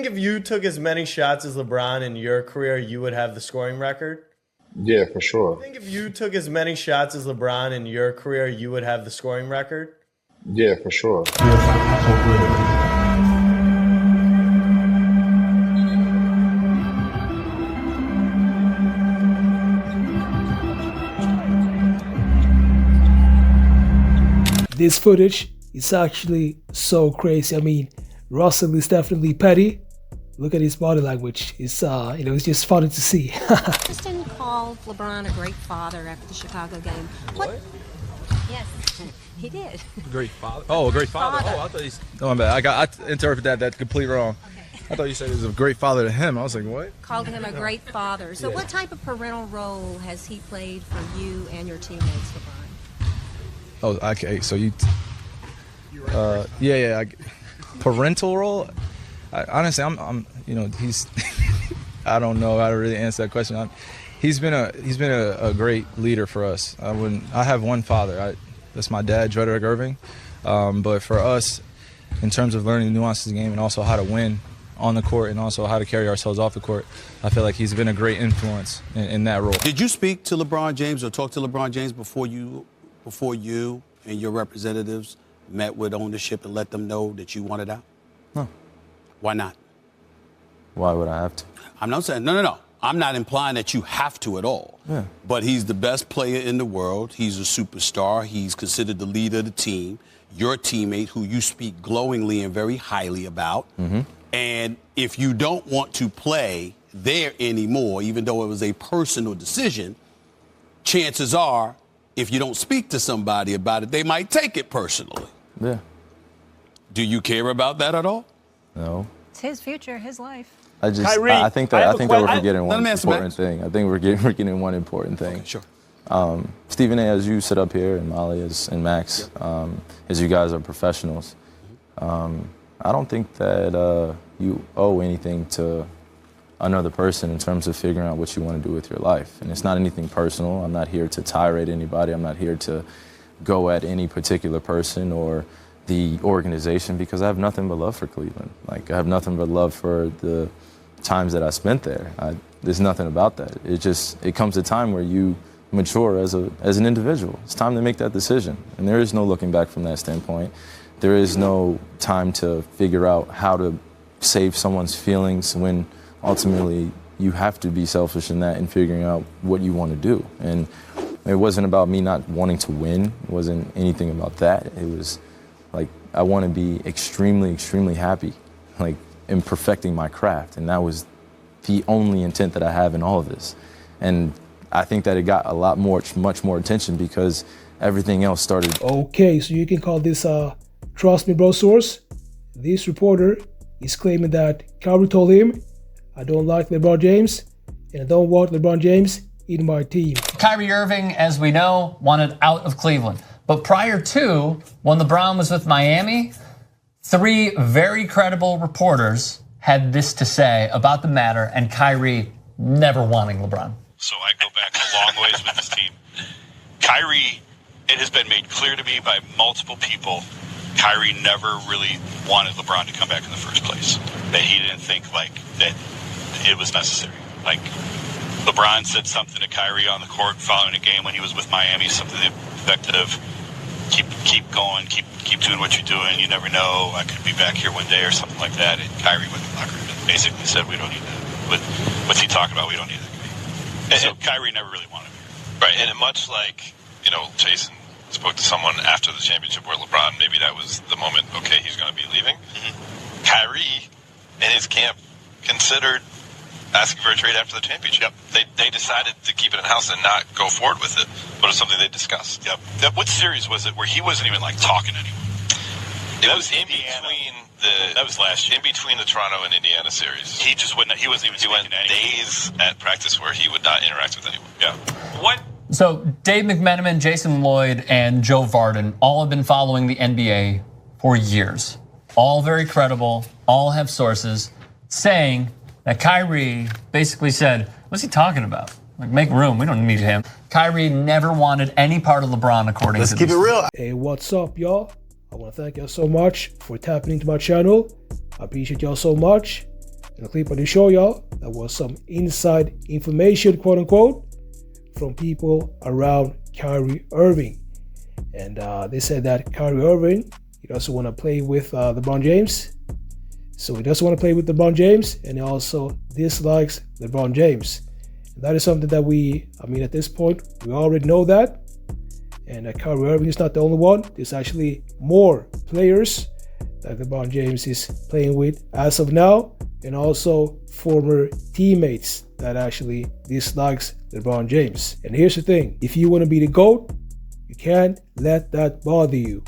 If you took as many shots as LeBron in your career, you would have the scoring record? Yeah, for sure. I think if you took as many shots as LeBron in your career, you would have the scoring record? Yeah, for sure. This footage is actually so crazy. I mean, Russell is definitely petty. Look at his body language. It's it's just funny to see. Kristen called LeBron a great father after the Chicago game. What? Yes, he did. Great father. Oh, a great father. Oh, I thought you. Oh, my bad. I interpreted that complete wrong. Okay. I thought you said he was a great father to him. I was like, what? Called him a great father. So, what type of parental role has he played for you and your teammates, LeBron? Oh, okay. So you. Parental role. Honestly, I'm. He's. I don't know how to really answer that question. He's been a great leader for us. I have one father. That's my dad, Kyrie Irving. But for us, in terms of learning the nuances of the game and also how to win on the court and also how to carry ourselves off the court, I feel like he's been a great influence in that role. Did you speak to LeBron James or talk to LeBron James before you and your representatives met with ownership and let them know that you wanted out? No. Why not? Why would I have to? I'm not saying, no. I'm not implying that you have to at all. Yeah. But he's the best player in the world. He's a superstar. He's considered the leader of the team. Your teammate, who you speak glowingly and very highly about. Mm-hmm. And if you don't want to play there anymore, even though it was a personal decision, chances are, if you don't speak to somebody about it, they might take it personally. Yeah. Do you care about that at all? No. It's his future, his life. I think that we're forgetting one important thing. I think we're getting one important thing. Okay, sure. Stephen A., as you sit up here, and Molly and Max, as you guys are professionals, I don't think that you owe anything to another person in terms of figuring out what you want to do with your life. And it's not anything personal. I'm not here to tirade anybody. I'm not here to go at any particular person or the organization, because I have nothing but love for Cleveland. Like, I have nothing but love for the times that I spent there. There's nothing about that. It comes a time where you mature as an individual. It's time to make that decision. And there is no looking back from that standpoint. There is no time to figure out how to save someone's feelings when ultimately you have to be selfish in that and figuring out what you want to do. And it wasn't about me not wanting to win. It wasn't anything about that. It was like, I want to be extremely, extremely happy, like, in perfecting my craft. And that was the only intent that I have in all of this. And I think that it got much more attention because everything else started. Okay, so you can call this trust me bro source. This reporter is claiming that Kyrie told him, I don't like LeBron James and I don't want LeBron James in my team. Kyrie Irving, as we know, wanted out of Cleveland. But prior to, when LeBron was with Miami, 3 very credible reporters had this to say about the matter, and Kyrie never wanting LeBron. So I go back a long ways with this team. Kyrie, it has been made clear to me by multiple people, Kyrie never really wanted LeBron to come back in the first place. That he didn't think like that it was necessary. Like, LeBron said something to Kyrie on the court following a game when he was with Miami, something to the effect of, keep going, keep doing what you're doing. You never know, I could be back here one day or something like that. And Kyrie went in the locker room and basically said, we don't need that. What's he talking about? We don't need that. And so Kyrie never really wanted me. Right, and much like, Jason spoke to someone after the championship where LeBron, maybe that was the moment, okay, he's going to be leaving. Mm-hmm. Kyrie and his camp considered asking for a trade after the championship. Yep. They decided to keep it in-house and not go forward with it, but it's something they discussed. Yep. What series was it where he wasn't even like talking to anyone? It was in between that was last year. In between the Toronto and Indiana series. He just wouldn't. He wasn't even. He went days at practice where he would not interact with anyone. Yeah. What? So Dave McMenamin, Jason Lloyd, and Joe Varden all have been following the NBA for years. All very credible. All have sources saying that Kyrie basically said, "What's he talking about? Like, make room. We don't need him." Kyrie never wanted any part of LeBron, according to this. Let's keep it real. Hey, what's up, y'all? I want to thank y'all so much for tapping into my channel. I appreciate y'all so much. In the clip I did show y'all, that was some inside information, quote unquote, from people around Kyrie Irving. And they said that Kyrie Irving, he doesn't want to play with LeBron James. So he doesn't want to play with LeBron James, and he also dislikes LeBron James. And that is something that at this point, we already know that. And Kyrie Irving is not the only one. There's actually more players that LeBron James is playing with as of now, and also former teammates that actually dislikes LeBron James. And here's the thing, if you want to be the GOAT, you can't let that bother you.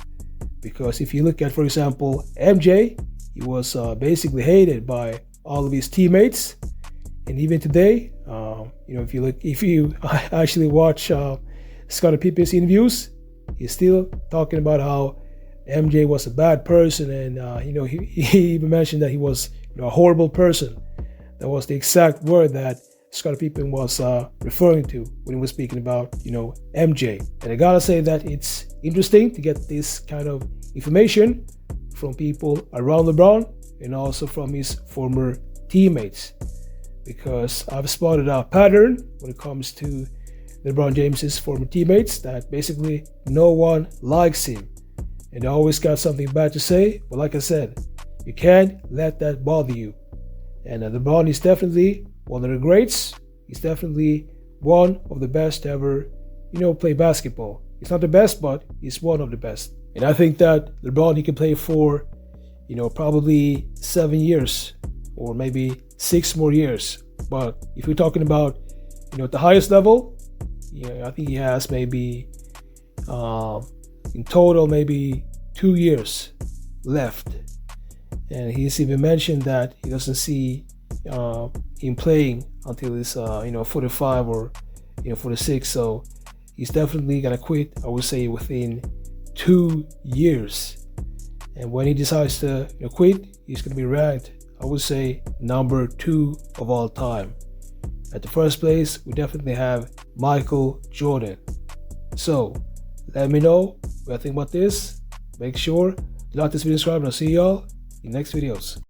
Because if you look at, for example, MJ, he was basically hated by all of his teammates. And even today, if you actually watch Scottie Pippen's interviews, he's still talking about how MJ was a bad person, and he even mentioned that he was a horrible person. That was the exact word that Scottie Pippen was referring to when he was speaking about MJ. And I gotta say that it's interesting to get this kind of information from people around LeBron and also from his former teammates, because I've spotted a pattern when it comes to LeBron James's former teammates, that basically no one likes him and they always got something bad to say. But like I said, you can't let that bother you. And LeBron is definitely one of the greats. He's definitely one of the best to ever play basketball. He's not the best, but he's one of the best. And I think that LeBron, he can play for probably 7 years or maybe 6 more years. But if we're talking about at the highest level, I think he has maybe in total maybe 2 years left. And he's even mentioned that he doesn't see him playing until he's 45 or 46. So he's definitely gonna quit, I would say, within 2 years. And when he decides to quit, he's gonna be ranked, I would say, number 2 of all time. At the first place, we definitely have Michael Jordan. So let me know what you think about this. Make sure to like this video, subscribe, and I'll see y'all in next videos.